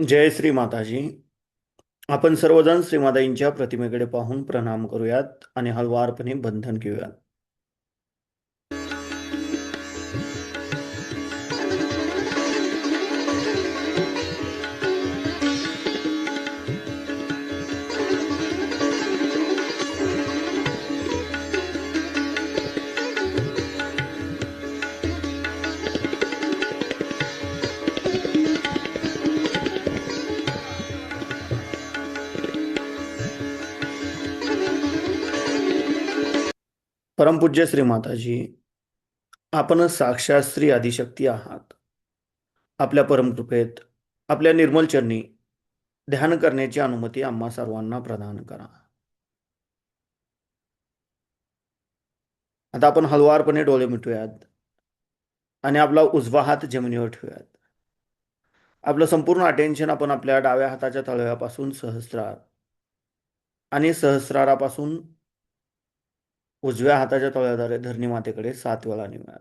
जय श्री माताजी. आपण सर्वजण श्रीमाताईंच्या प्रतिमेकडे पाहून प्रणाम करूयात आणि हळवारपणे बंधन घेऊयात. परमपूज्य श्री माताजी, आपण साक्षात श्री आदिशक्ती आहात. आपल्या परमकृपेत आपल्या निर्मल चरणी ध्यान करण्याची अनुमती आम्हा सर्वांना प्रदान करा. आता आपण हळवारपणे डोळे मिटूयात आणि आपला उजवा हात जमिनीवर ठेवूयात. आपलं संपूर्ण अटेन्शन आपण आपल्या डाव्या हाताच्या तळव्यापासून सहस्रार आणि सहस्रारापासून उजव्या हाताच्या तळव्याद्वारे धरणी मातेकडे 7 वेळा नेऊयात.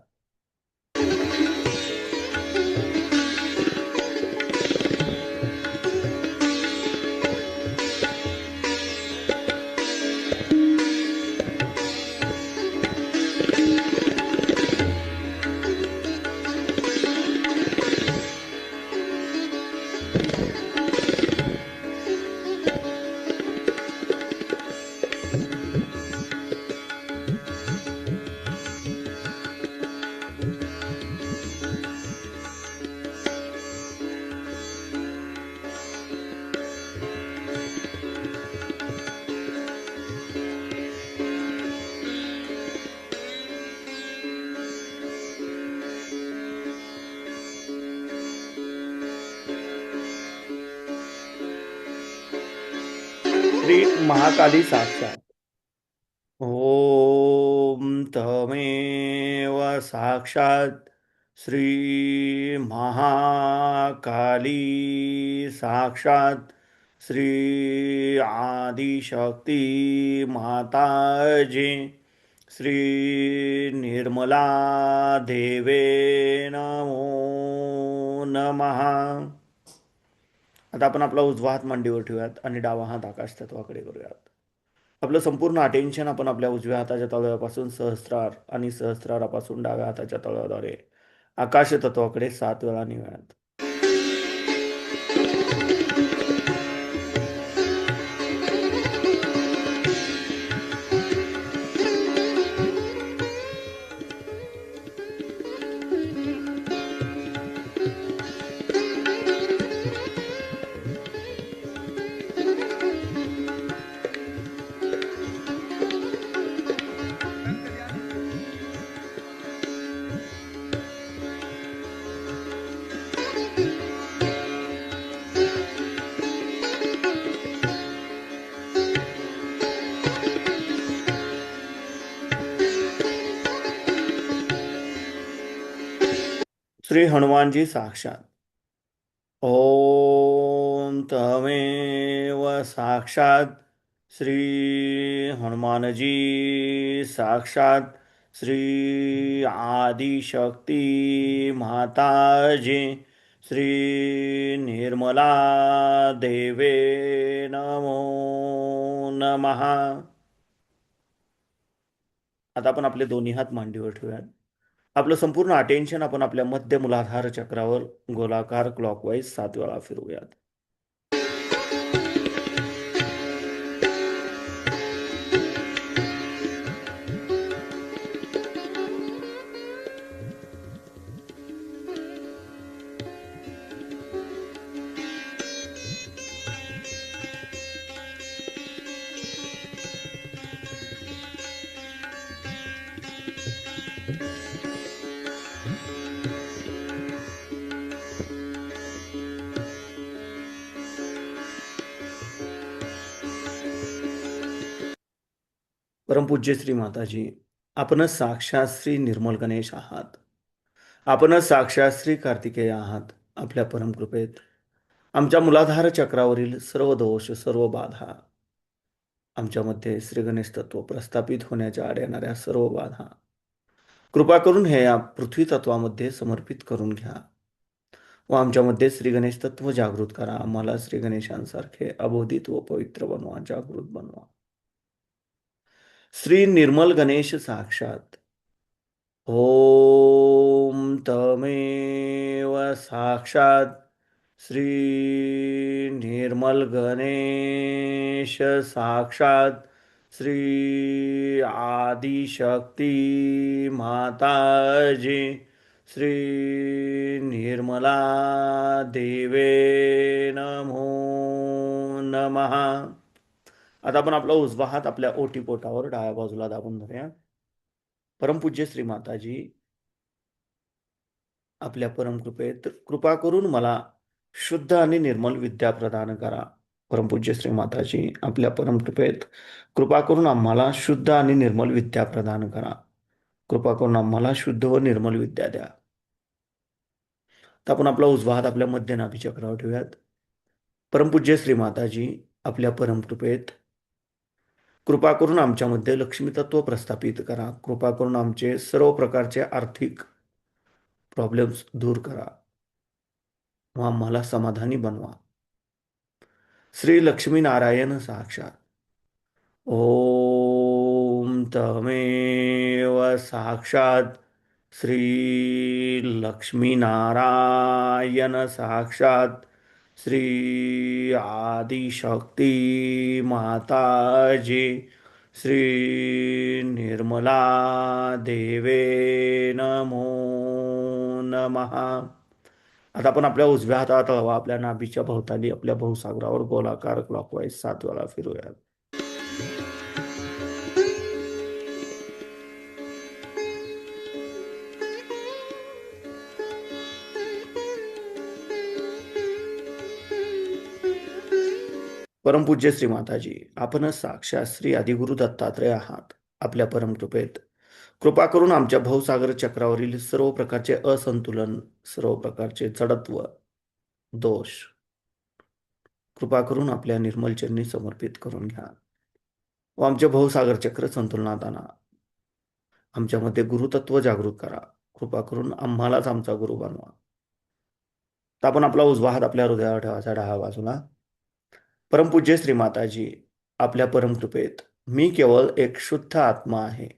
श्री महाकाली साक्षात. ओम तमेव साक्षात श्री महाकाली साक्षात श्री आदिशक्ती माताजी श्री निर्मला देवे नमो नमः. आता आपण आपला उजवा हात मांडीवर ठेवूयात आणि डावा हात आकाश तत्वाकडे करूयात. आपलं संपूर्ण अटेन्शन आपण आपल्या उजव्या हाताच्या तळव्यापासून सहस्रार आणि सहस्रारापासून डाव्या हाताच्या तळव्याद्वारे आकाश तत्वाकडे 7 वेळा नेऊयात. श्री हनुमानजी साक्षात. ओम तमेव साक्षात श्री हनुमानजी साक्षात श्री आदिशक्ती माताजी श्री निर्मला देवे नमो नमः. आता आपण आपले दोन्ही हात मांडीवर ठेवूयात. आपलं संपूर्ण अटेन्शन आपण आपल्या मध्य मूलाधार चक्रावर गोलाकार क्लॉकवाईज 7 वेळा फिरवूयात. परमपूज्य श्री माताजी, आपणच साक्षात श्री निर्मल गणेश आहात. आपणच साक्षात श्री कार्तिकेय आहात. आपल्या परमकृपेत आमच्या मूलाधार चक्रावरील सर्व दोष, सर्व बाधा, आमच्यामध्ये श्री गणेश तत्व प्रस्थापित होण्याच्या आड येणाऱ्या सर्व बाधा कृपा करून हे या पृथ्वी तत्वामध्ये समर्पित करून घ्या. व आमच्यामध्ये श्री गणेश तत्व जागृत करा. आम्हाला श्री गणेशांसारखे अबोधित व पवित्र बनवा, जागृत बनवा. श्री निर्मल गणेश साक्षात. ओम तमेव साक्षात श्री निर्मल गणेश साक्षात श्री आदिशक्ती माताजी श्री निर्मला देवे नमो नमः. आता आपण आपला उजवा हात आपल्या ओटीपोटावर डाव्या बाजूला दाबून धरूया. परमपूज्य श्री माताजी, आपल्या परमकृपेत कृपा करून मला शुद्ध आणि निर्मल विद्या प्रदान करा. परमपूज्य श्री माताजी, आपल्या परमकृपेत कृपा करून आम्हाला शुद्ध आणि निर्मल विद्या प्रदान करा. कृपा करून आम्हाला शुद्ध व निर्मल विद्या द्या. तर आपण आपला उजवा हात आपल्या मध्य नाभी चक्रावर ठेवूयात. परमपूज्य श्री माताजी, आपल्या परमकृपेत कृपा करून आमच्यामध्ये लक्ष्मी तत्व प्रस्थापित करा. कृपा करून आमचे सर्व प्रकारचे आर्थिक प्रॉब्लेम्स दूर करा व आम्हाला समाधानी बनवा. श्री लक्ष्मी नारायण साक्षात. ओम तमेव साक्षात श्री लक्ष्मी नारायण साक्षात श्री आदिशक्ती माताजी श्री निर्मला देवे नमो नमः. आता आपण आपल्या उजव्या हातात हवा आपल्या नाभीच्या भोवताली आपल्या भवसागरावर गोलाकार क्लॉकवाईज 7 वेळा फिरूया. परमपूज्य श्री माताजी, आपणच साक्षात श्री आदिगुरु दत्तात्रय आहात. आपल्या परमकृपेत कृपा करून आमच्या भवसागर चक्रावरील सर्व प्रकारचे असंतुलन, सर्व प्रकारचे जडत्व, दोष कृपा करून आपल्या निर्मल चरणी समर्पित करून घ्या व आमचे भवसागर चक्र संतुलनात आणा. आमच्यामध्ये गुरुतत्व जागृत करा. कृपा करून आम्हालाच आमचा गुरु बनवा. तर आपण आपला उजवा हात आपल्या हृदयावर ठेवायचा डाव्या बाजूला. परमपूज्य श्री माताजी, आपल्या परमकृपेत मी केवळ एक शुद्ध आत्मा आहे.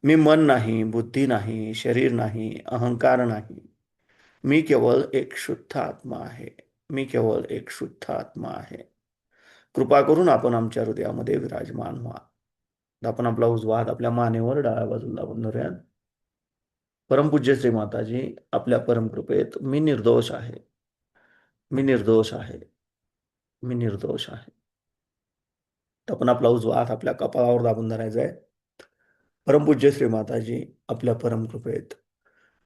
मी मन नाही, बुद्धी नाही, शरीर नाही, अहंकार नाही. मी केवळ एक शुद्ध आत्मा आहे. मी केवळ एक शुद्ध आत्मा आहे. कृपा करून आपण आमच्या हृदयामध्ये विराजमान व्हा. आपण आपला उजवा हात आपल्या मानेवर डाव्या बाजूला दाबून धरूया. परमपूज्य श्री माताजी, आपल्या परमकृपेत मी निर्दोष आहे. मी निर्दोष आहे. मी निर्दोष आहे. आपण आपला उजवा हात आपल्या कपाळावर दाबून धरायचा आहे. परमपूज्य श्री माताजी, आपल्या परमकृपेत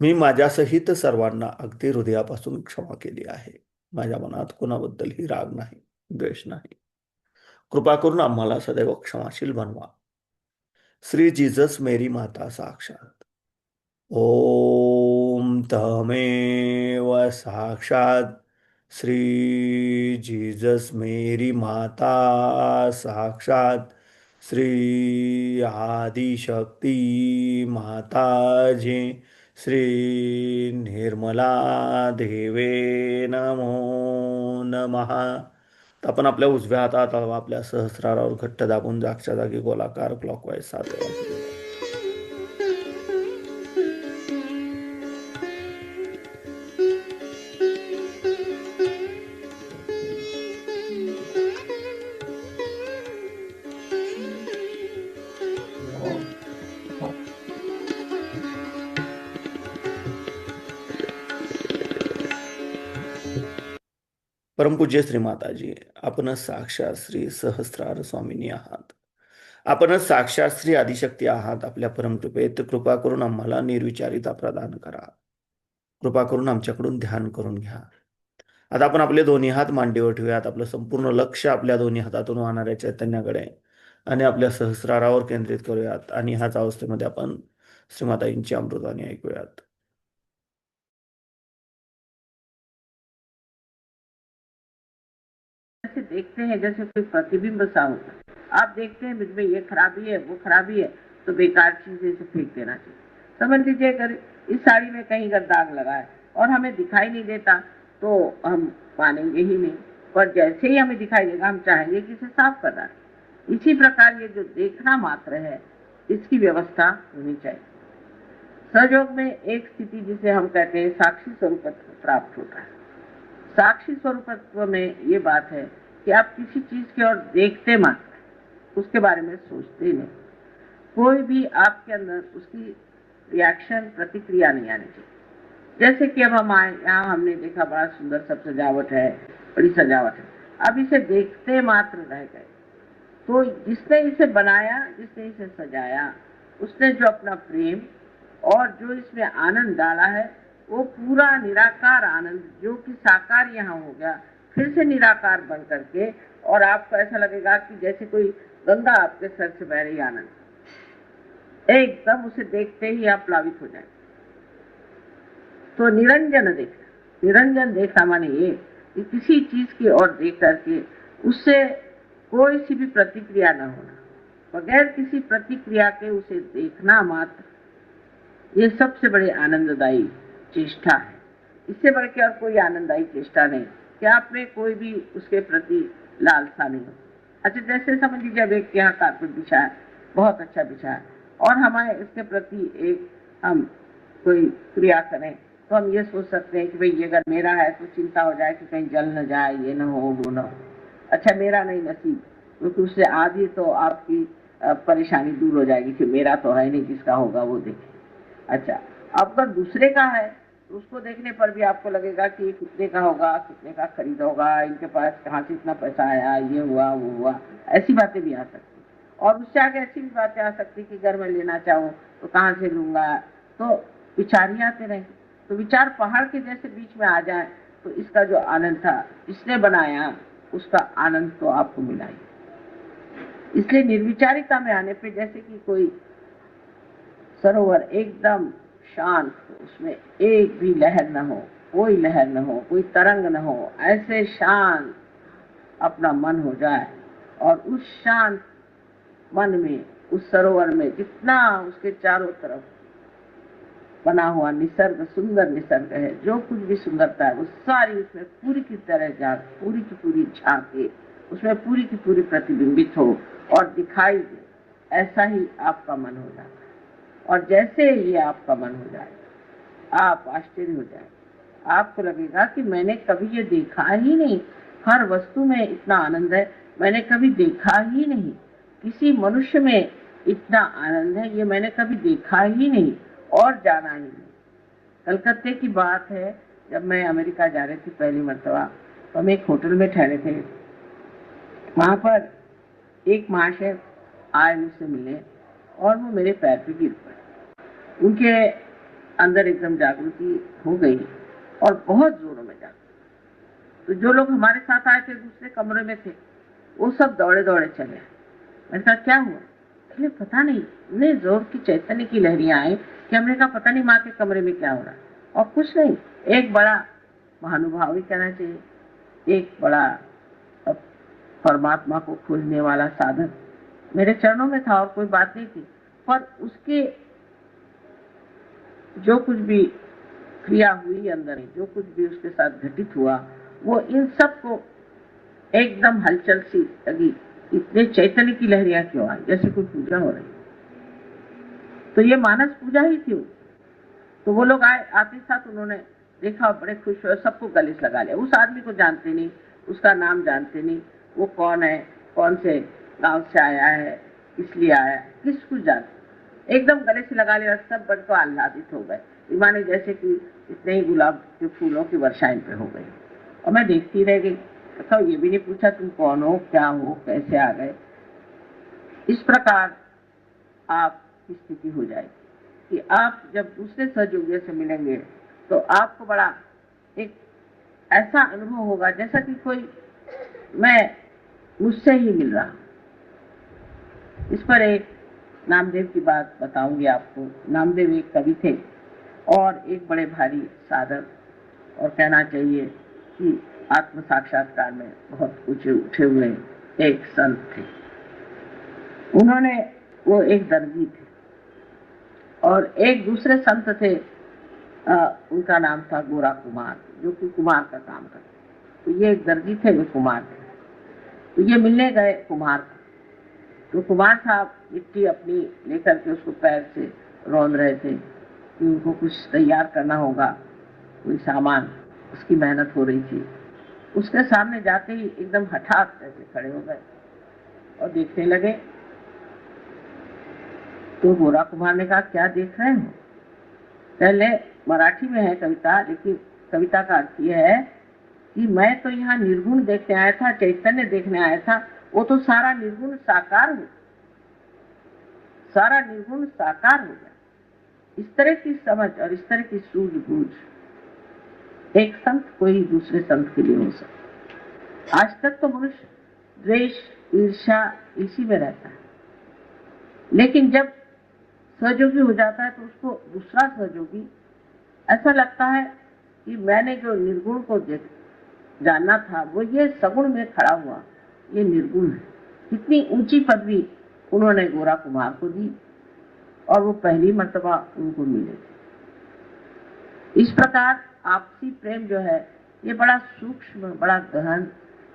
मी माझ्यासहित सर्वांना अगदी हृदयापासून क्षमा केली आहे. माझ्या मनात कोणाबद्दलही राग नाही, द्वेष नाही. कृपा करून आम्हाला सदैव क्षमाशील बनवा. श्री जीसस मेरी माता साक्षात. ओम तमेव साक्षात श्री जीसस मेरी माता साक्षात श्री आदिशक्ती माताजी श्री निर्मला देवे नमो नमः. आपण आपल्या उजव्या हातात आपल्या सहस्रारावर घट्ट दाबून जागच्या जागी गोलाकार क्लॉकवाईज 7 वेळा फिरवूया. परमपूज्य श्री माताजी, आपणच साक्षात श्री सहस्रार स्वामिनी आहात. आपणच साक्षात श्री आदिशक्ती आहात. आपल्या परमकृपेत कृपा करून आम्हाला निर्विचारिता प्रदान करा. कृपा करून आमच्याकडून ध्यान करून घ्या. आता आपण आपले दोन्ही हात मांडीवर ठेवूयात. आपलं संपूर्ण लक्ष आपल्या दोन्ही हातातून वाहणाऱ्या चैतन्याकडे आणि आपल्या सहस्रारावर केंद्रित करूयात आणि ह्याच अवस्थेमध्ये आपण श्रीमाताईंची अमृतवाणी ऐकूयात. ऐसे देखते हैं जैसे कोई प्रतिबिंब सा होता है. आप देखते हैं मुझ में ये खराबी है, वो खराबी है, तो बेकार चीजें से फेंक देना चाहिए. समझ लीजिए अगर इस साड़ी में कहीं अगर दाग लगा है और हमें दिखाई नहीं देता तो हम मानेंगे ही नहीं, पर जैसे ही हमें दिखाई देगा हम चाहेंगे कि इसे साफ करना है। इसी प्रकार ये जो देखना मात्र है, इसकी व्यवस्था होनी चाहिए। सहयोग में एक स्थिति जिसे हम कहते हैं साक्षी स्वरूपत्व प्राप्त होता है। साक्षी स्वरूपत्व में ये बात है कि आप किसी चीज की ओर देखते मात्र, उसके बारे में सोचते नहीं। कोई भी आपके अंदर उसकी रिएक्शन, प्रतिक्रिया नहीं आनी चाहिए। जैसे कि अब हम आए यहाँ, हमने देखा बड़ा सुंदर सब सजावट है, बड़ी सजावट है, अब इसे देखते मात्र रह गए। तो जिसने इसे बनाया, जिसने इसे सजाया, उसने जो अपना प्रेम और जो इसमें आनंद डाला है, वो पूरा निराकार आनंद जो कि साकार यहाँ हो गया, फिर से निराकार बन करके, और आपको ऐसा लगेगा कि जैसे कोई गंगा आपके सर से बह रही आनंद, एकदम उसे देखते ही आप प्लावित हो जाए। तो निरंजन देखना, निरंजन देखना माने ये कि किसी चीज की ओर देख करके उससे कोई सी भी प्रतिक्रिया न होना, बगैर किसी प्रतिक्रिया के उसे देखना मात्र, ये सबसे बड़ी आनंददायी चेष्टा है। इससे बढ़ के और कोई आनंददायी चेष्टा नहीं कि आप में कोई भी उसके प्रति लालसा नहीं हो। अच्छा, जैसे समझ लीजिए अब एक यहाँ कारपेट बिछा है, बहुत अच्छा बिछा है, और हमारे इसके प्रति एक हम कोई क्रिया करें, तो हम ये सोच सकते हैं कि भाई ये अगर मेरा है तो चिंता हो जाए कि कहीं जल न जाए, ये न हो, वो न हो। अच्छा, मेरा नहीं नसीब, क्योंकि उससे आधी तो आपकी परेशानी दूर हो जाएगी कि मेरा तो है नहीं, जिसका होगा वो देखे। अच्छा, अब अगर दूसरे का है तो उसको देखने पर भी आपको लगेगा कि कितने का होगा, कितने का खरीद होगा, इनके पास कहाँ से इतना पैसा आया, ये हुआ वो हुआ, ऐसी बातें भी आ सकती। और उससे आगे ऐसी भी बातें आ सकती कि अगर मैं लेना चाहूँ तो कहाँ से लूंगा, तो विचार ही आते रहेंगे। तो विचार पहाड़ के जैसे बीच में आ जाए तो इसका जो आनंद था, इसने बनाया, उसका आनंद तो आपको मिला ही। इसलिए निर्विचारिता में आने पे, जैसे कि कोई सरोवर एकदम शांत, उसमें एक भी लहर न हो, कोई लहर न हो, कोई तरंग न हो, ऐसे शांत अपना मन हो जाए, और उस शांत मन में, उस सरोवर में जितना उसके चारों तरफ बना हुआ निसर्ग, सुंदर निसर्ग है, जो कुछ भी सुंदरता है वो सारी उसमें पूरी की तरह जाग, पूरी की पूरी झांके, उसमें पूरी की पूरी प्रतिबिंबित हो और दिखाई दे, ऐसा ही आपका मन हो जाता है। और जैसे ये आपका मन हो जाए, आप आश्चर्य हो जाए, आपको लगेगा कि मैंने कभी ये देखा ही नहीं, हर वस्तु में इतना आनंद है, मैंने कभी देखा ही नहीं, किसी मनुष्य में इतना आनंद है, ये मैंने कभी देखा ही नहीं और जाना ही नहीं। कलकत्ते की बात है, जब मैं अमेरिका जा रही थी पहली मरतबा, तो हम एक होटल में ठहरे थे। वहां पर एक महाशय आए मुझसे मिले, और वो मेरे पैर पे गिर पड़े। उनके अंदर एकदम जागृति हो गई, और बहुत जोरों में जागृति। तो जो लोग हमारे साथ आए थे दूसरे कमरे में थे, वो सब दौड़े दौड़े चले। मैंने कहा क्या हुआ? कहले पता नहीं, इतने जोर की चैतन्य की लहरियां आई कि हमने कहा पता नहीं माँ के कमरे में क्या हो रहा है। और कुछ नहीं, एक बड़ा महानुभाव ही कहना चाहिए, एक बड़ा परमात्मा को खोजने वाला साधक मेरे चरणों में था, और कोई बात नहीं थी, पर उसके जो कुछ भी क्रिया हुई अंदर, जो कुछ भी उसके साथ घटित हुआ, वो इन सब को एकदम हलचल सी लगी। इतने चैतन्य की लहरियां क्यों आई, जैसे कोई पूजा हो रही। तो ये मानस पूजा ही थी। तो वो लोग आए, आते साथ उन्होंने देखा, बड़े खुश हुए, सबको गले से लगा लिया। उस आदमी को जानते नहीं, उसका नाम जानते नहीं, वो कौन है, कौन से गांव से आया है, इसलिए आया, किस कुछ जानते, एकदम गले से लगा लिया। सब बड़ तो आह्लादित हो गए, माने जैसे कि इतने ही गुलाब के फूलों की वर्षा इन पे हो गई। और मैं देखती रह गई, तो ये भी नहीं पूछा तुम कौन हो, क्या हो, कैसे आ गए। इस प्रकार आपकी स्थिति हो जाएगी कि आप जब दूसरे सहयोगियों से मिलेंगे तो आपको बड़ा एक ऐसा अनुभव होगा जैसा कि कोई मैं मुझसे ही मिल रहा। इस पर एक नामदेव की बात बताऊंगी आपको। नामदेव एक कवि थे और एक बड़े भारी साधक, और कहना चाहिए कि आत्म साक्षात्कार में बहुत ऊंचे उठे हुए एक संत थे। उन्होंने, वो एक दर्जी थे, और एक दूसरे संत थे, उनका नाम था गोरा कुमार, जो कि कुमार का काम करते। तो ये एक दर्जी थे, वे कुमार थे। तो ये मिलने गए कुम्हार को। तो कुम्हार साहब मिट्टी अपनी लेकर के उसको पैर से रौंद रहे थे कि उनको कुछ तैयार करना होगा, कोई सामान, उसकी मेहनत हो रही थी। उसके सामने जाते ही एकदम हठात ऐसे खड़े हो गए और देखने लगे। तो गोरा कुम्हार ने कहा, क्या देख रहे हो? पहले मराठी में है कविता, लेकिन कविता का अर्थ यह है कि मैं तो यहाँ निर्गुण देखने आया था, चैतन्य देखने आया था। वो तो सारा निर्गुण साकार हो, सारा निर्गुण साकार हो गया। इस तरह की समझ और इस तरह की सूझबूझ एक संत को ही दूसरे संत के लिए हो सकता। आज तक तो मनुष्य द्वेष, ईर्ष्या इसी में रहता है, लेकिन जब सहयोगी हो जाता है तो उसको दूसरा सहयोगी ऐसा लगता है कि मैंने जो निर्गुण को जानना था वो ये सगुण में खड़ा हुआ, ये निर्गुण है। कितनी ऊंची पदवी उन्होंने गोरा कुमार को दी और वो पहली मर्तबा उनको मिले। इस प्रकार आपसी प्रेम जो है ये बड़ा सूक्ष्म, बड़ा गहन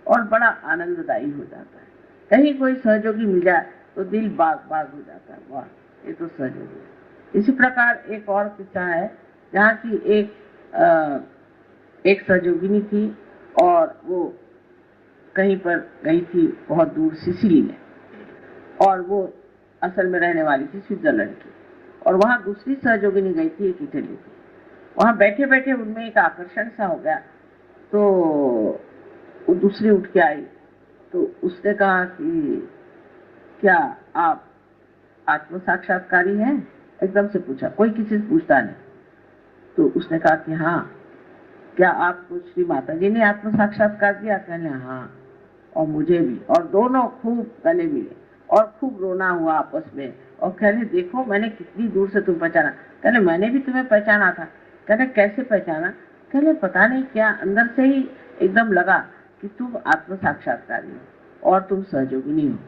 और बड़ा आनंददायी हो जाता है। कहीं कोई सहयोगी मिल जाए तो दिल बाग बाग हो जाता है, वाह ये तो सहयोगी है। इसी प्रकार एक और किस्सा है जहाँ की एक सहयोगिनी थी और वो कहीं पर गई थी बहुत दूर सिसिली में, और वो असल में रहने वाली थी स्विट्जरलैंड की, और वहाँ दूसरी सहयोगिनी गई थी एक इटली की। वहाँ बैठे बैठे उनमें एक आकर्षण सा हो गया, तो वो दूसरी उठ के आई। तो उसने कहा कि क्या आप आत्म साक्षात्कारी हैं? एकदम से पूछा, कोई किसी से पूछता नहीं। तो उसने कहा कि हाँ। क्या आपको श्री माता जी ने आत्म साक्षात्कार दिया? कहने हाँ, और मुझे भी। और दोनों खूब गले मिले और खूब रोना हुआ आपस में, और कहने देखो मैंने कितनी दूर से तुम पहचाना। कहने मैंने भी तुम्हें पहचाना था। कहने कैसे पहचाना? कहने पता नहीं क्या अंदर से ही एकदम लगा कि तुम आत्म साक्षात्कारी हो और तुम सहयोगिनी हो,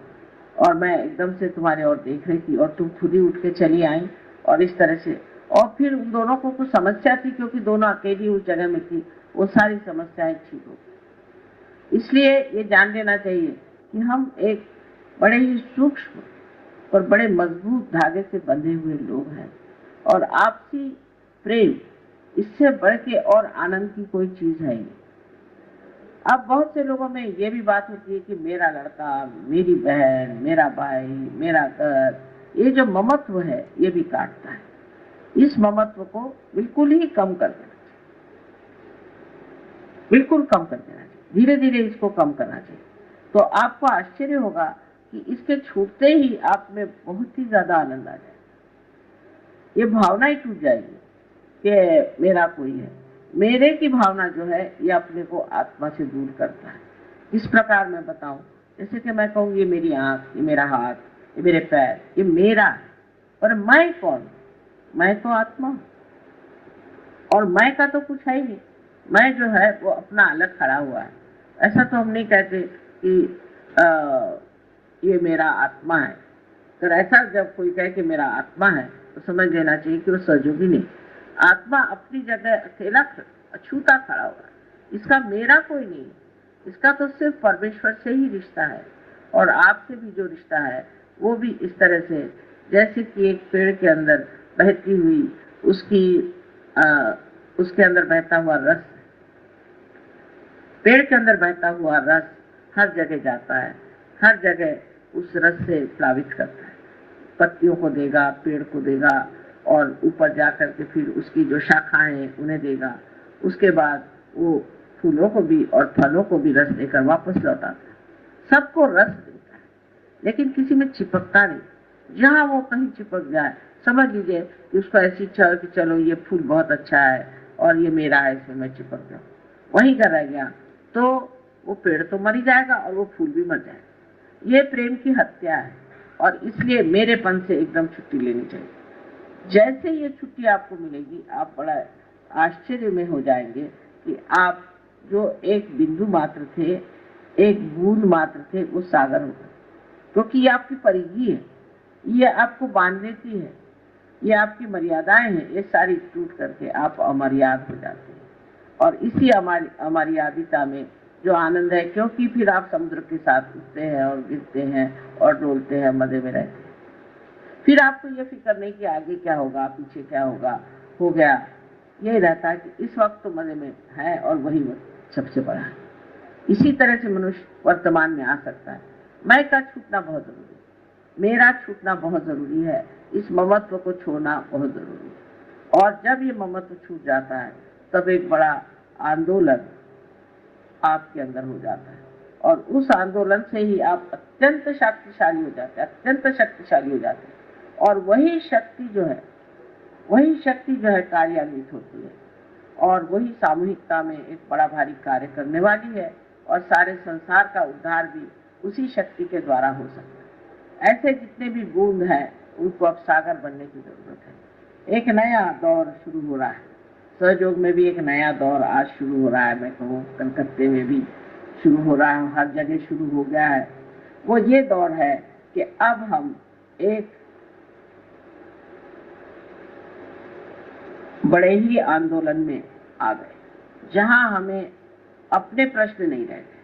और मैं एकदम से तुम्हारे ओर देख रही थी और तुम खुद ही उठ के चली आई, और इस तरह से। और फिर उन दोनों को कुछ समस्या थी, क्योंकि दोनों अकेली उस जगह में थी, वो सारी समस्याएं ठीक हो गई। इसलिए ये जान लेना चाहिए कि हम एक बड़े ही सूक्ष्म और बड़े मजबूत धागे से बंधे हुए लोग हैं, और आपसी प्रेम इससे बढ़ के और आनंद की कोई चीज है नहीं। अब बहुत से लोगों में ये भी बात होती है कि मेरा लड़का, मेरी बहन, मेरा भाई, मेरा घर, ये जो ममत्व है ये भी काटता है। इस ममत्व को बिल्कुल ही कम कर देना चाहिए, बिल्कुल कम कर देना चाहिए, धीरे धीरे इसको कम करना चाहिए। तो आपको आश्चर्य होगा कि इसके छूटते ही आप में बहुत ही ज्यादा आनंद आ जाए। ये भावना ही टूट जाएगी कि मेरा कोई है। मेरे की भावना जो है ये अपने को आत्मा से दूर करता है। इस प्रकार मैं बताऊं, जैसे कि मैं कहूँ ये मेरी आंख, ये मेरा हाथ, ये मेरे पैर, ये मेरा है, पर मैं कौन? मैं तो आत्मा हूं, और मैं का तो कुछ है ही नहीं। मैं जो है वो अपना अलग खड़ा हुआ है। ऐसा तो हम नहीं कहते कि ये मेरा आत्मा है। तो ऐसा जब कोई कहे कि मेरा आत्मा है तो समझ लेना चाहिए कि वो सहयोगी नहीं। आत्मा अपनी जगह अकेला अछूता खड़ा हुआ है, इसका मेरा कोई नहीं, इसका तो सिर्फ परमेश्वर से ही रिश्ता है, और आपसे भी जो रिश्ता है वो भी इस तरह से, जैसे कि एक पेड़ के अंदर बहती हुई उसके अंदर बहता हुआ रस, पेड़ के अंदर बहता हुआ रस हर जगह जाता है, हर जगह उस रस से प्लावित करता है, पत्तियों को देगा, पेड़ को देगा, और ऊपर जाकर के फिर उसकी जो शाखाएं हैं उन्हें देगा। उसके बाद वो फूलों को भी और फलों को भी रस देकर वापस लौटाता है। सबको रस देता है, लेकिन किसी में चिपकता नहीं। जहां वो कहीं चिपक जाए, समझ लीजिए कि उसको ऐसी इच्छा हो कि चलो ये फूल बहुत अच्छा है और ये मेरा है, इसमें मैं चिपक जाऊं, वहीं का रह गया, तो वो पेड़ तो मर ही जाएगा और वो फूल भी मर जाएगा। ये प्रेम की हत्या है, और इसलिए मेरेपन से एकदम छुट्टी लेनी चाहिए। जैसे ये छुट्टी आपको मिलेगी, आप बड़ा आश्चर्य में हो जाएंगे कि आप जो एक बिंदु मात्र थे, एक बूंद मात्र थे, वो सागर हो गए। क्योंकि ये आपकी परिधि है, ये आपको बांध लेती है, ये आपकी मर्यादाएं हैं, ये सारी टूट करके आप अमर्याद हो जाते हैं। और इसी अमर्यादिता में जो आनंद है, क्योंकि फिर आप समुद्र के साथ उठते हैं और गिरते हैं और डोलते हैं, मजे में रहते हैं। फिर आपको ये फिक्र नहीं कि आगे क्या होगा, पीछे क्या होगा, हो गया। यही रहता है कि इस वक्त तो मजे में है और वही वक्त सबसे बड़ा है। इसी तरह से मनुष्य वर्तमान में आ सकता है। मैं का छूटना बहुत जरूरी है, मेरा छूटना बहुत जरूरी है, इस ममत्व को छोड़ना बहुत जरूरी है। और जब ये ममत्व छूट जाता है तब एक बड़ा आंदोलन आपके अंदर हो जाता है, और उस आंदोलन से ही आप अत्यंत शक्तिशाली हो जाते हैं, अत्यंत शक्तिशाली हो जाते हैं। और वही शक्ति जो है कार्यान्वित होती है, और वही सामूहिकता में एक बड़ा भारी कार्य करने वाली है, और सारे संसार का उद्धार भी उसी शक्ति के द्वारा हो सकता है। ऐसे जितने भी बूंद हैं उनको अब सागर बनने की जरूरत है। एक नया दौर शुरू हो रहा है, सहयोग में भी एक नया दौर आज शुरू हो रहा है। मैं कहूँ कलकत्ते में भी शुरू हो रहा है, हर जगह शुरू हो गया है। वो ये दौर है कि अब हम एक बड़े ही आंदोलन में आ गए, जहां हमें अपने प्रश्न नहीं रह गए।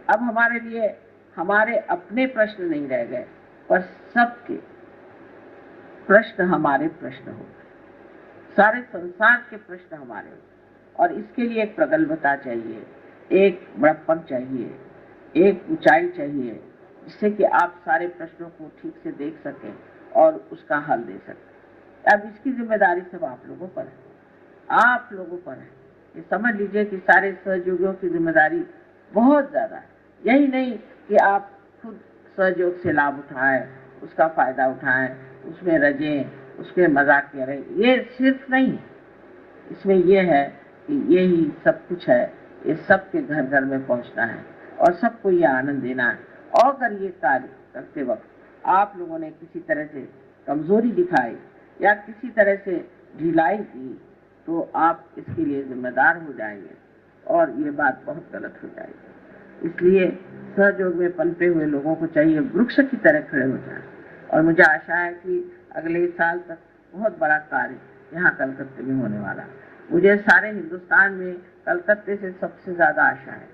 अब हमारे लिए हमारे अपने प्रश्न नहीं रह गए, पर सबके प्रश्न हमारे प्रश्न हो गए, सारे संसार के प्रश्न हमारे हो गए। और इसके लिए एक प्रगल्भता चाहिए, एक बड़प्पन चाहिए, एक ऊंचाई चाहिए, जिससे कि आप सारे प्रश्नों को ठीक से देख सकें और उसका हल दे सकें। अब इसकी जिम्मेदारी सब आप लोगों पर है, आप लोगों पर है। ये समझ लीजिए कि सारे सहयोगियों की जिम्मेदारी बहुत ज्यादा है। यही नहीं कि आप खुद सहयोग से लाभ उठाएं, उसका फायदा उठाएं, उसमें रजें, उसमें मजाक करें, ये सिर्फ नहीं। इसमें ये है कि ये ही सब कुछ है, ये सबके घर घर में पहुंचना है और सबको ये आनंद देना है। और अगर ये कार्य करते वक्त आप लोगों ने किसी तरह से कमजोरी दिखाई या किसी तरह से ढिलाई की, तो आप इसके लिए जिम्मेदार हो जाएंगे और ये बात बहुत गलत हो जाएगी। इसलिए सहयोग में पनपे हुए लोगों को चाहिए वृक्ष की तरह खड़े हो जाए। और मुझे आशा है कि अगले साल तक बहुत बड़ा कार्य यहाँ कलकत्ते में होने वाला है। मुझे सारे हिंदुस्तान में कलकत्ते से सबसे ज्यादा आशा है।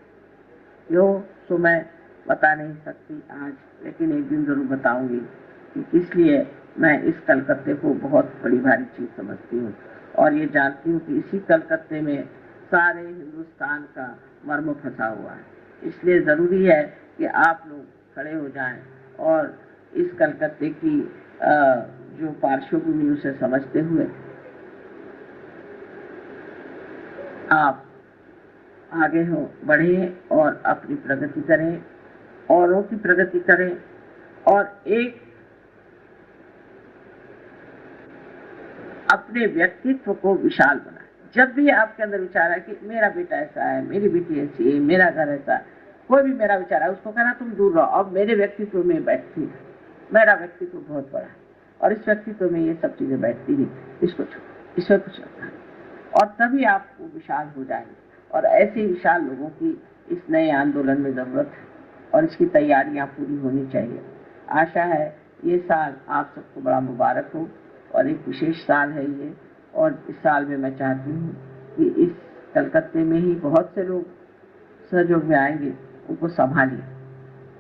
यो तो मैं बता नहीं सकती आज, लेकिन एक दिन जरूर बताऊंगी कि इसलिए मैं इस कलकत्ते को बहुत बड़ी भारी चीज समझती हूँ, और ये जानती हूँ कि इसी कलकत्ते में सारे हिंदुस्तान का मर्म फंसा हुआ है। इसलिए जरूरी है कि आप लोग खड़े हो जाएं और इस कलकत्ते की जो पार्श्वभूमि उसे समझते हुए आप आगे हो बढ़े और अपनी प्रगति करें, औरों की प्रगति करें, और एक अपने व्यक्तित्व को विशाल बनाए। जब भी आपके अंदर विचार है कि मेरा बेटा ऐसा है, मेरी बेटी ऐसी है, मेरा घर ऐसा है, कोई भी मेरा विचार है, उसको कहना तुम दूर रहो, अब मेरे व्यक्तित्व में बैठती है। मेरा व्यक्तित्व बहुत बड़ा है और इस व्यक्तित्व में ये सब चीजें बैठती नहीं, इसको छोड़ो, इसमें कुछ रखा है। और तभी आप विशाल हो जाएंगे। और ऐसे विशाल लोगों की इस नए आंदोलन में जरूरत है और इसकी तैयारियां पूरी होनी चाहिए। आशा है ये साल आप सबको बड़ा मुबारक हो और एक विशेष साल है ये। और इस साल में मैं चाहती हूँ कि इस कलकत्ते में ही बहुत से लोग सहयोग में आएंगे, उनको संभालिए,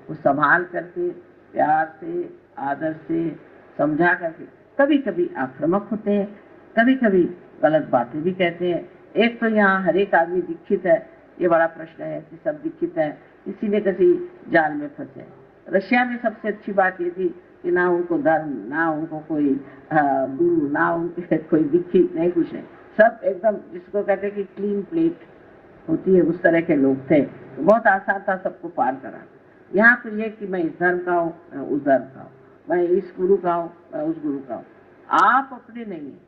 वो संभाल करके प्यार से, आदर से, समझा करके। कभी कभी आक्रामक होते हैं, कभी कभी गलत बातें भी कहते हैं। एक तो यहाँ हर एक आदमी दीक्षित है, ये बड़ा प्रश्न है कि सब दीक्षित है, किसी न किसी जाल में फंसे। रशिया में सबसे अच्छी बात ये थी कि ना उनको धर्म, ना उनको कोई गुरु, ना उनके कोई दीक्षित, नहीं कुछ नहीं, सब एकदम जिसको कहते हैं कि क्लीन प्लेट होती है, उस तरह के लोग थे। तो बहुत आसान था सबको पार करा। यहाँ तो ये कि मैं इस धर्म का हूँ, मैं उस धर्म का हूँ, मैं इस गुरु का हूँ, मैं उस गुरु का हूँ। आप अपने नहीं हैं,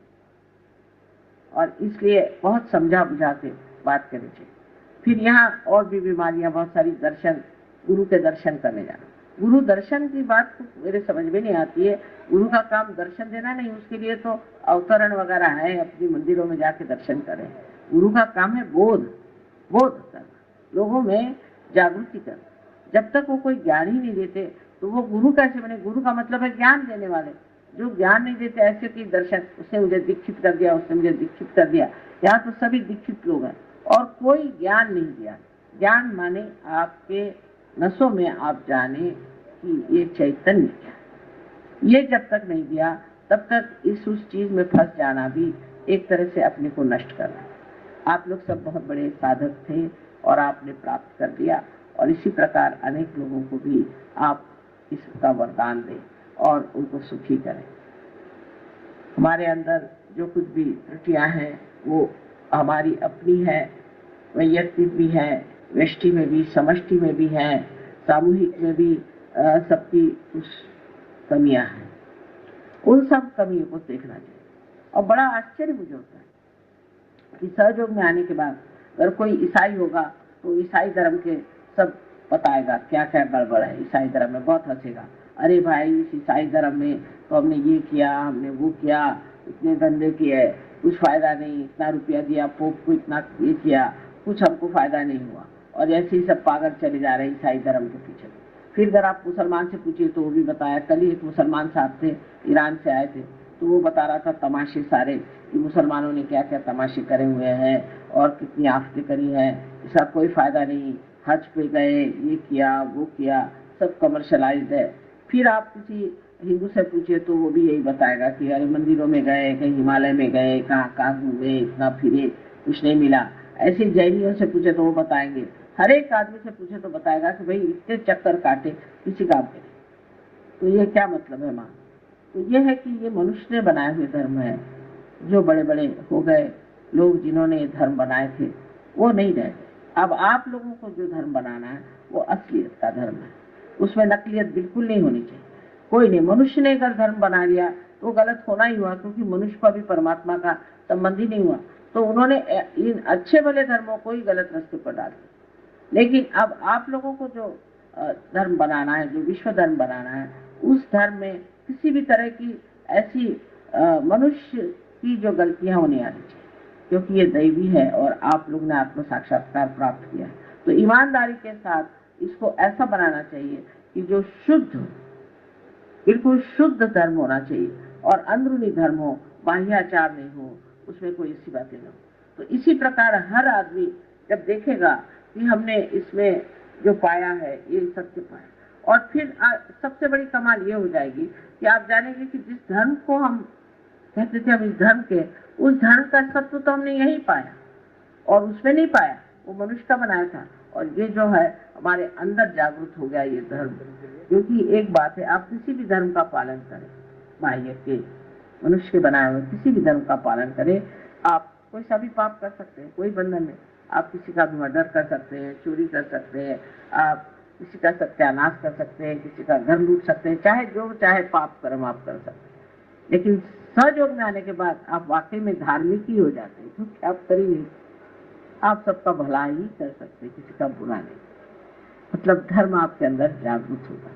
और इसलिए बहुत समझा बुझा के बात करनी चाहिए। फिर यहाँ और भी बीमारियां बहुत सारी, दर्शन, गुरु के दर्शन करने जाना। गुरु दर्शन की बात तो मेरे समझ में नहीं आती है। गुरु का काम दर्शन देना नहीं, उसके लिए तो अवतरण वगैरह है, अपनी मंदिरों में जाके दर्शन करें। गुरु का काम है बोध करना, लोगों में जागृति करना। जब तक वो कोई ज्ञान ही नहीं देते तो वो गुरु कैसे बने? गुरु का मतलब है ज्ञान देने वाले। जो ज्ञान नहीं देते, ऐसे कि दर्शन, उसने मुझे दीक्षित कर दिया, उसने मुझे दीक्षित कर दिया। यहाँ तो सभी दीक्षित लोग हैं और कोई ज्ञान नहीं दिया। ज्ञान माने आपके नसों में आप जाने कि ये चैतन्य क्या, ये जब तक नहीं दिया तब तक इस उस चीज में फंस जाना भी एक तरह से अपने को नष्ट करना। आप लोग सब बहुत बड़े साधक थे और आपने प्राप्त कर दिया, और इसी प्रकार अनेक लोगों को भी आप इसका वरदान दें और उनको सुखी करें। हमारे अंदर जो कुछ भी त्रुटियां हैं वो हमारी अपनी है, वैयक्तिक भी है, व्यष्टि में भी, समष्टि में भी है, सामूहिक में भी सबकी कुछ कमियां हैं। उन सब कमियों को देखना चाहिए। और बड़ा आश्चर्य मुझे होता है कि सहयोग में आने के बाद अगर कोई ईसाई होगा तो ईसाई धर्म के सब बताएगा क्या क्या गड़बड़ है ईसाई धर्म में, बहुत हंसेगा। अरे भाई, इस ईसाई धर्म में तो हमने ये किया, हमने वो किया, इतने धंधे किए, कुछ फायदा नहीं, इतना रुपया दिया पोप को, इतना ये किया, कुछ हमको फायदा नहीं हुआ। और ऐसे ही सब पागल चले जा रहे हैं ईसाई धर्म के पीछे। फिर अगर आप मुसलमान से पूछिए तो वो भी बताया। कल ही एक मुसलमान साहब थे, ईरान से आए थे, तो वो बता रहा था तमाशे सारे कि मुसलमानों ने क्या क्या तमाशे करे हुए हैं और कितनी आफतें करी हैं, इसका कोई फायदा नहीं, हज पे गए, ये किया वो किया, सब कमर्शलाइज्ड है। फिर आप किसी हिंदू से पूछिए तो वो भी यही बताएगा कि अरे मंदिरों में गए, कहीं हिमालय में गए, कहाँ कहाँ घूमे, इतना फिरे, कुछ नहीं मिला। ऐसे जैनियों से पूछे तो वो बताएंगे, हर एक आदमी से पूछे तो बताएगा कि भाई इतने चक्कर काटे किसी काम के। तो ये क्या मतलब है माँ? तो ये है कि ये मनुष्य ने बनाए हुए धर्म है। जो बड़े बड़े हो गए लोग जिन्होंने ये धर्म बनाए थे वो नहीं रहे। अब आप लोगों को जो धर्म बनाना है वो असलियत का धर्म है, उसमें नकलियत बिल्कुल नहीं होनी चाहिए। कोई नहीं, मनुष्य ने अगर धर्म बना लिया तो गलत होना ही हुआ, क्योंकि मनुष्य को अभी परमात्मा का संबंध ही नहीं हुआ। तो उन्होंने इन अच्छे भले धर्मों को ही गलत रास्ते पर डाल दिया। लेकिन अब आप लोगों को जो धर्म बनाना है, जो विश्व धर्म बनाना है, उस धर्म में किसी भी तरह की ऐसी मनुष्य की जो गलतियां होनी आनी चाहिए, क्योंकि ये दैवी है और आप लोग ने आत्म साक्षात्कार प्राप्त किया। तो ईमानदारी के साथ इसको ऐसा बनाना चाहिए कि जो शुद्ध, बिल्कुल शुद्ध धर्म होना चाहिए, और अंदरूनी धर्म हो, बाह्याचार नहीं हो, उसमें कोई ऐसी बातें ना हो। तो इसी प्रकार हर आदमी जब देखेगा कि हमने इसमें जो पाया है ये सत्य पाया, और फिर सबसे बड़ी कमाल ये हो जाएगी कि आप जानेंगे कि जिस धर्म को हम कहते थे हम इस धर्म के, उस धर्म का सत्य तो हमने यही पाया और उसमें नहीं पाया, वो मनुष्य का बनाया था। और ये जो है हमारे अंदर जागृत हो गया ये धर्म। क्योंकि एक बात है, आप किसी भी धर्म का पालन करें, बाह्य के मनुष्य के बनाए हुए किसी भी धर्म का पालन करें, आप कोई सा भी पाप कर सकते हैं, कोई बंधन नहीं। आप किसी का भी मर्डर कर सकते हैं, चोरी कर सकते हैं, आप किसी का सत्यानाश कर सकते हैं, किसी का घर लूट सकते हैं, चाहे जो चाहे पाप कर्म आप कर सकते हैं। लेकिन सहयोग में आने के बाद आप वाकई में धार्मिक ही हो जाते हैं, क्योंकि आप करेंगे, आप सबका भला ही कर सकते हैं, किसी का बुरा नहीं। मतलब धर्म आपके अंदर जागरूक होगा।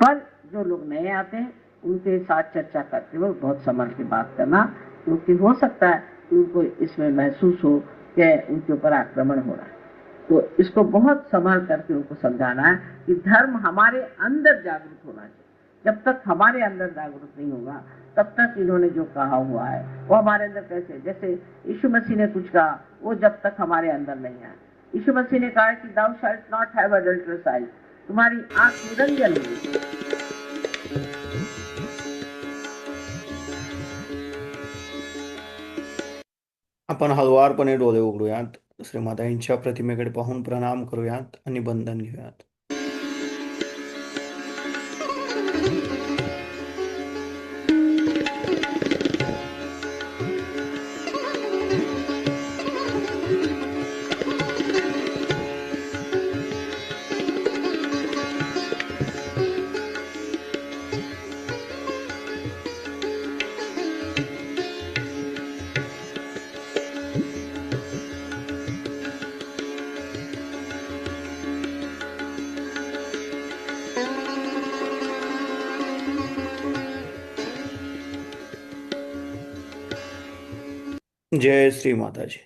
पर जो लोग नए आते हैं उनके साथ चर्चा करते वक्त बहुत संभल के बात करना, क्योंकि हो सकता है कि उनको इसमें महसूस हो कि उनके ऊपर आक्रमण हो रहा है। तो इसको बहुत संभाल करके उनको समझाना है कि धर्म हमारे अंदर जागरूक होना चाहिए। जब तक हमारे अंदर जागरूक नहीं होगा तब तक इन्होंने जो कहा हुआ है वो हमारे अंदर कैसे, जैसे यीशु मसीह ने कुछ कहा वो जब तक हमारे अंदर नहीं आया। यीशु मसीह ने कहा कि thou shalt not have adulterous eyes, तुम्हारी आंख निरंजन होगी। आपण हळुवारपणे डोळे उघडूयात, श्रीमाताईंच्या प्रतिमेकडे पाहून प्रणाम करूयात आणि बंधन घेऊयात. जय श्री माताजी.